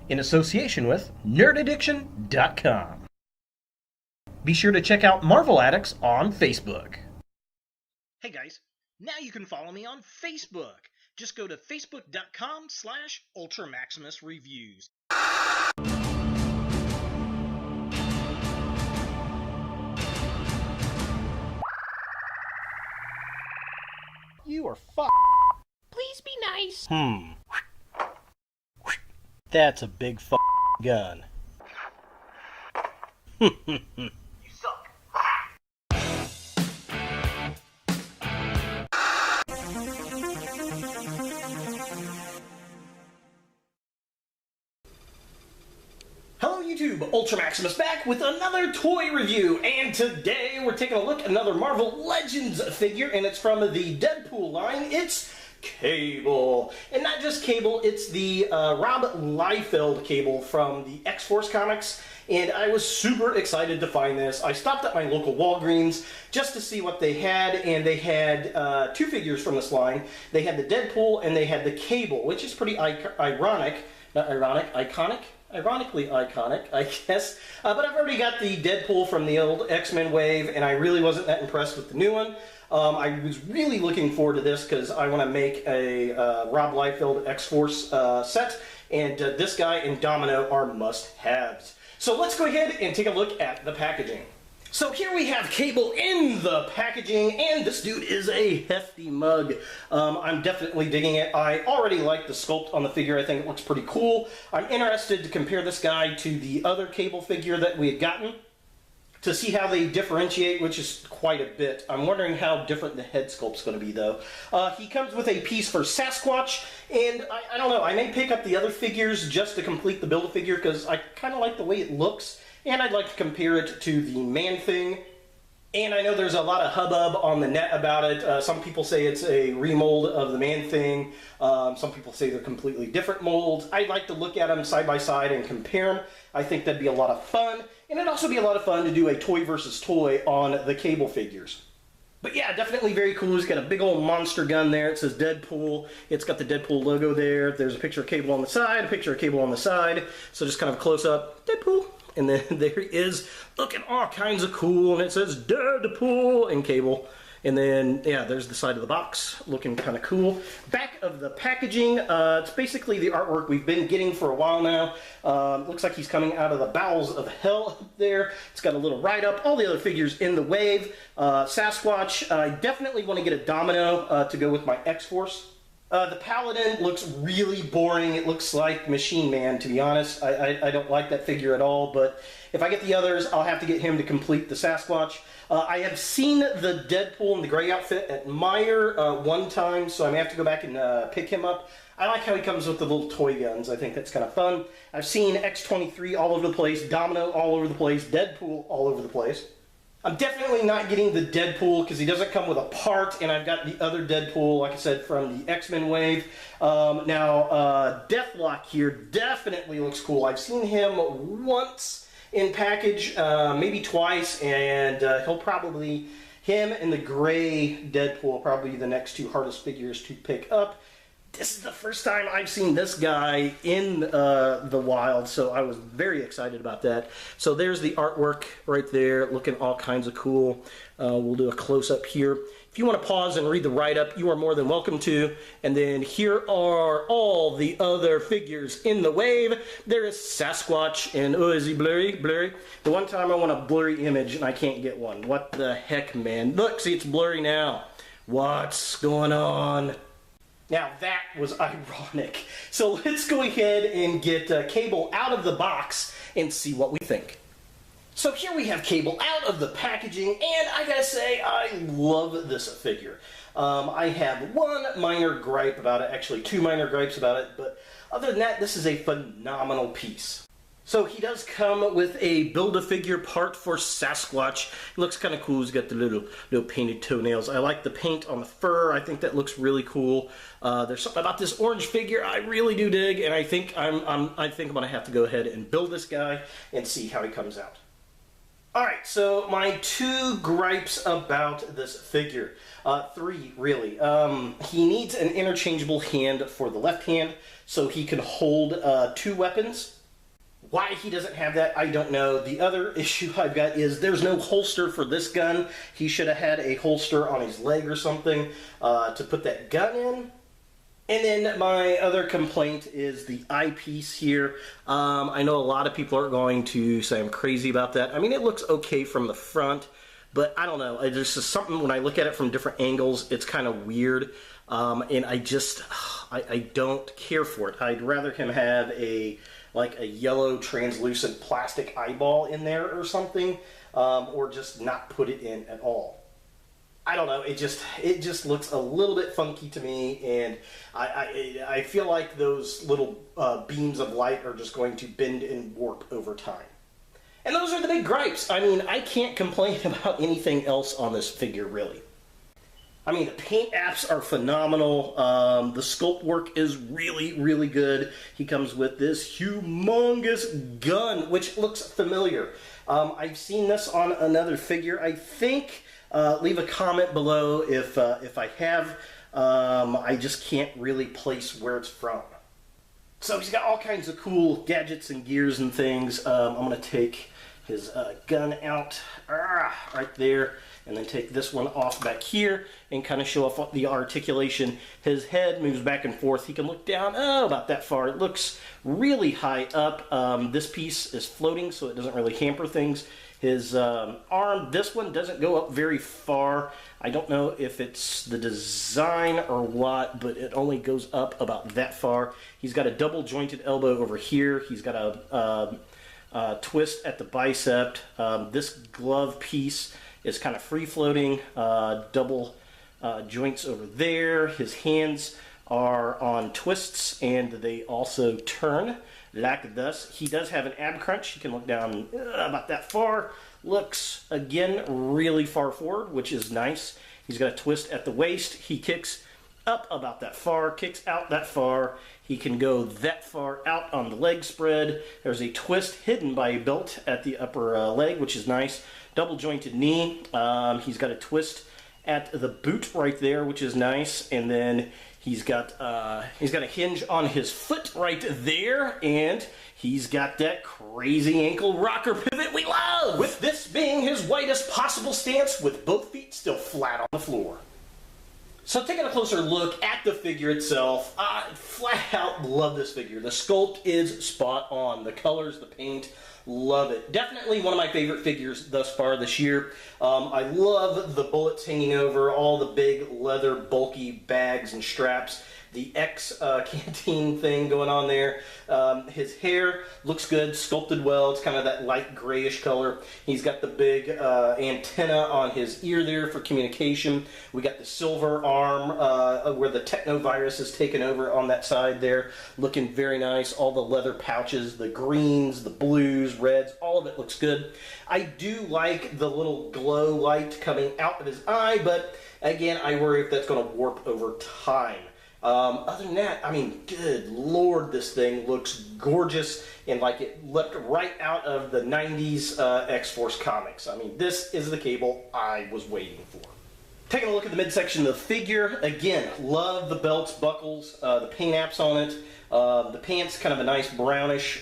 in association with nerdaddiction.com. Be sure to check out Marvel Addicts on Facebook. Hey guys, now you can follow me on Facebook. Just go to facebook.com/ultramaximusreviews. You are Please be nice. That's a big gun. You suck. Hello YouTube, ultramaximus back with another toy review, and today we're taking a look at another Marvel Legends figure, and it's from the Deadpool line. It's Cable. And not just Cable, it's the Rob Liefeld Cable from the X-Force comics, and I was super excited to find this. I stopped at my local Walgreens just to see what they had, and they had two figures from this line. They had the Deadpool and they had the Cable, which is pretty iconic, I guess. But I've already got the Deadpool from the old X-Men wave, and I really wasn't that impressed with the new one. I was really looking forward to this because I want to make a Rob Liefeld X-Force set, and this guy and Domino are must-haves. So let's go ahead and take a look at the packaging. So here we have Cable in the packaging, and this dude is a hefty mug. I'm definitely digging it. I already like the sculpt on the figure. I think it looks pretty cool. I'm interested to compare this guy to the other Cable figure that we had gotten to see how they differentiate, which is quite a bit. I'm wondering how different the head sculpt's going to be, though. He comes with a piece for Sasquatch, and I don't know, I may pick up the other figures just to complete the Build-A-Figure, because I kind of like the way it looks, and I'd like to compare it to the Man-Thing. And I know there's a lot of hubbub on the net about it. Some people say it's a remold of the Man-Thing. Some people say they're completely different molds. I'd like to look at them side by side and compare them. I think that'd be a lot of fun. And it'd also be a lot of fun to do a toy versus toy on the Cable figures. But yeah, definitely very cool. He's got a big old monster gun there. It says Deadpool. It's got the Deadpool logo there. There's a picture of Cable on the side, a picture of Cable on the side. So just kind of close up, Deadpool. And then there he is, looking all kinds of cool. And it says Deadpool and Cable. And then, yeah, there's the side of the box, looking kind of cool. Back of the packaging, it's basically the artwork we've been getting for a while now. Looks like he's coming out of the bowels of hell up there. It's got a little write-up, all the other figures in the wave. Sasquatch, I definitely want to get a Domino to go with my X-Force. The Paladin looks really boring. It looks like Machine Man, to be honest. I don't like that figure at all, but if I get the others, I'll have to get him to complete the Sasquatch. I have seen the Deadpool in the gray outfit at Meijer one time, so I may have to go back and pick him up. I like how he comes with the little toy guns. I think that's kind of fun. I've seen X-23 all over the place, Domino all over the place, Deadpool all over the place. I'm definitely not getting the Deadpool because he doesn't come with a part, and I've got the other Deadpool, like I said, from the X-Men wave. Now, Deathlock here definitely looks cool. I've seen him once in package, maybe twice, and him and the gray Deadpool are probably the next two hardest figures to pick up. This is the first time I've seen this guy in the wild, so I was very excited about that. So there's the artwork right there, looking all kinds of cool. We'll do a close-up here. If you want to pause and read the write-up, you are more than welcome to. And then here are all the other figures in the wave. There is Sasquatch, and oh, is he blurry? Blurry. The one time I want a blurry image, and I can't get one. What the heck, man? Look, see, it's blurry now. What's going on? Now that was ironic. So let's go ahead and get Cable out of the box and see what we think. So here we have Cable out of the packaging, and I gotta say, I love this figure. I have one minor gripe about it, actually two minor gripes about it, but other than that, this is a phenomenal piece. So he does come with a Build-A-Figure part for Sasquatch. It looks kind of cool. He's got the little painted toenails. I like the paint on the fur. I think that looks really cool. There's something about this orange figure I really do dig, and I think I'm gonna have to go ahead and build this guy and see how he comes out. Alright, so my 2 gripes about this figure. 3, really. He needs an interchangeable hand for the left hand, so he can hold 2 weapons. Why he doesn't have that, I don't know. The other issue I've got is there's no holster for this gun. He should have had a holster on his leg or something to put that gun in. And then my other complaint is the eyepiece here. I know a lot of people are going to say I'm crazy about that. I mean, it looks okay from the front, but I don't know. There's just something, when I look at it from different angles, it's kind of weird. And I don't care for it. I'd rather him have like a yellow translucent plastic eyeball in there or something, or just not put it in at all. I don't know, it just looks a little bit funky to me, and I feel like those little beams of light are just going to bend and warp over time. And those are the big gripes. I mean, I can't complain about anything else on this figure, really. I mean, the paint apps are phenomenal. The sculpt work is really, really good. He comes with this humongous gun, which looks familiar. I've seen this on another figure, I think. Leave a comment below if I have. I just can't really place where it's from. So he's got all kinds of cool gadgets and gears and things. I'm going to take his gun out right there, and then take this one off back here and kind of show off the articulation. His head moves back and forth. He can look down about that far. It looks really high up. This piece is floating, so it doesn't really hamper things. His arm, this one doesn't go up very far. I don't know if it's the design or what, but it only goes up about that far. He's got a double jointed elbow over here. He's got a twist at the bicep. This glove piece is kind of free floating, double joints over there. His hands are on twists, and they also turn like thus. He does have an ab crunch. He can look down about that far. Looks, again, really far forward, which is nice. He's got a twist at the waist. He kicks up about that far, kicks out that far. He can go that far out on the leg spread. There's a twist hidden by a belt at the upper leg, which is nice. Double jointed knee. He's got a twist at the boot right there, which is nice. And then he's got a hinge on his foot right there, and he's got that crazy ankle rocker pivot we love! With this being his widest possible stance, with both feet still flat on the floor. So taking a closer look at the figure itself, I flat out love this figure. The sculpt is spot on. The colors, the paint, love it. Definitely one of my favorite figures thus far this year. I love the bullets hanging over, all the big leather bulky bags and straps. The X-canteen thing going on there. His hair looks good, sculpted well. It's kind of that light grayish color. He's got the big antenna on his ear there for communication. We got the silver arm where the technovirus is taken over on that side there. Looking very nice. All the leather pouches, the greens, the blues, reds, all of it looks good. I do like the little glow light coming out of his eye, but again, I worry if that's going to warp over time. Other than that, I mean, good Lord, this thing looks gorgeous and like it leapt right out of the 90s X-Force comics. I mean, this is the Cable I was waiting for. Taking a look at the midsection of the figure, again, love the belts, buckles, the paint apps on it. The pants, kind of a nice brownish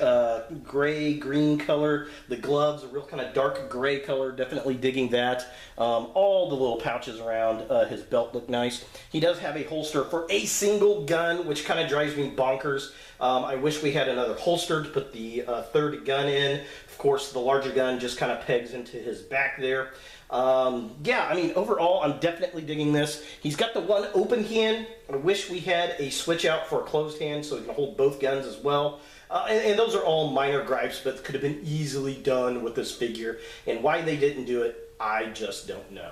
gray-green color. The gloves, a real kind of dark gray color, definitely digging that. All the little pouches around his belt look nice. He does have a holster for a single gun, which kind of drives me bonkers. I wish we had another holster to put the third gun in. Of course, the larger gun just kind of pegs into his back there. Yeah, I mean, overall, I'm definitely digging this. He's got the one open hand. I wish we had a switch out for a closed hand so he can hold both guns as well. And those are all minor gripes, but could have been easily done with this figure. And why they didn't do it, I just don't know.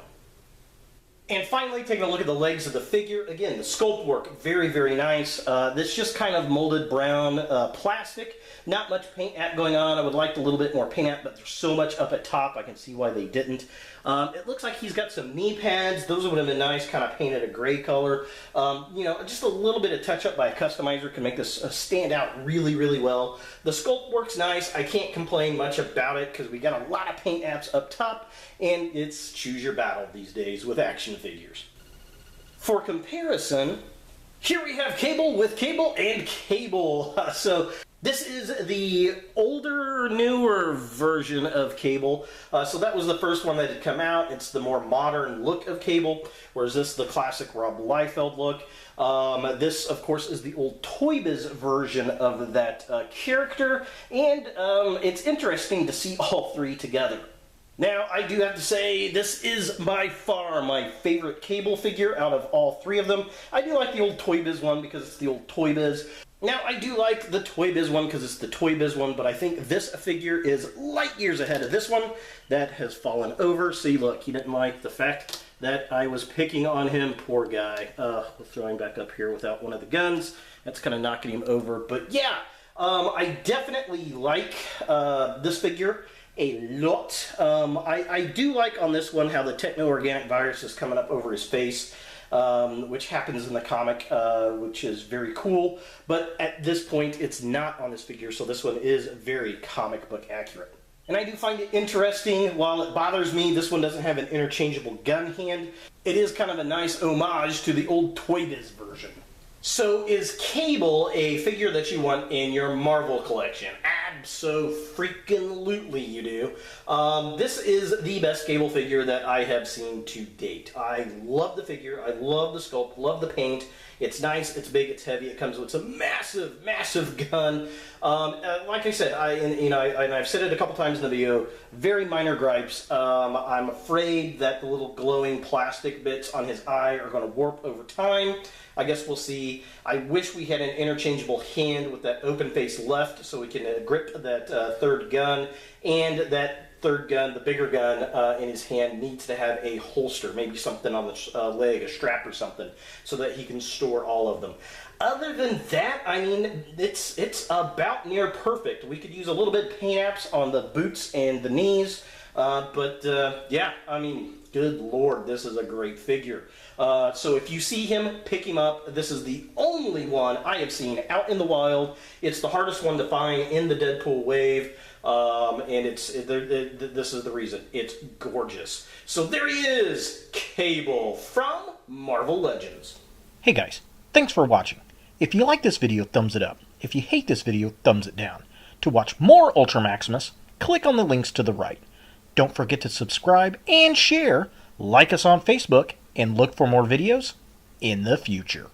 And finally, taking a look at the legs of the figure. Again, the sculpt work, very, very nice. This just kind of molded brown plastic. Not much paint app going on. I would like a little bit more paint app, but there's so much up at top, I can see why they didn't. It looks like he's got some knee pads. Those would have been nice, kind of painted a gray color. You know, just a little bit of touch up by a customizer can make this stand out really, really well. The sculpt works nice. I can't complain much about it because we got a lot of paint apps up top, and it's choose your battle these days with action figures. For comparison, here we have Cable with Cable and Cable. So this is the older, newer version of Cable. So that was the first one that had come out. It's the more modern look of Cable, whereas this is the classic Rob Liefeld look. This, of course, is the old Toy Biz version of that character, and it's interesting to see all three together. Now, I do have to say, this is by far my favorite Cable figure out of all three of them. I do like the old Toy Biz one because it's the old Toy Biz. Now, I do like the Toy Biz one because it's the Toy Biz one, but I think this figure is light years ahead of this one. That has fallen over. See, look, he didn't like the fact that I was picking on him. Poor guy. We'll throw him back up here without one of the guns. That's kind of knocking him over. But yeah, I definitely like this figure a lot. I do like on this one how the techno-organic virus is coming up over his face, which happens in the comic, which is very cool. But at this point, it's not on this figure, so this one is very comic book accurate. And I do find it interesting, while it bothers me this one doesn't have an interchangeable gun hand, it is kind of a nice homage to the old Toy Biz version. So is Cable a figure that you want in your Marvel collection? Abso-freaking-lutely you do. This is the best Cable figure that I have seen to date. I love the figure, I love the sculpt, love the paint. It's nice, it's big, it's heavy, it comes with a massive, massive gun. Like I said, I've said it a couple times in the video, very minor gripes. I'm afraid that the little glowing plastic bits on his eye are going to warp over time. I guess we'll see. I wish we had an interchangeable hand with that open face left so we can grip that third gun, and that third gun, the bigger gun in his hand, needs to have a holster, maybe something on the leg, a strap or something, so that he can store all of them. Other than that, I mean, it's about near perfect. We could use a little bit of paint apps on the boots and the knees, but yeah, I mean, good lord, this is a great figure. So if you see him, pick him up. This is the only one I have seen out in the wild. It's the hardest one to find in the Deadpool wave. And this is the reason. It's gorgeous. So there he is, Cable from Marvel Legends. Hey guys, thanks for watching. If you like this video, thumbs it up. If you hate this video, thumbs it down. To watch more Ultra Maximus, click on the links to the right. Don't forget to subscribe and share, like us on Facebook, and look for more videos in the future.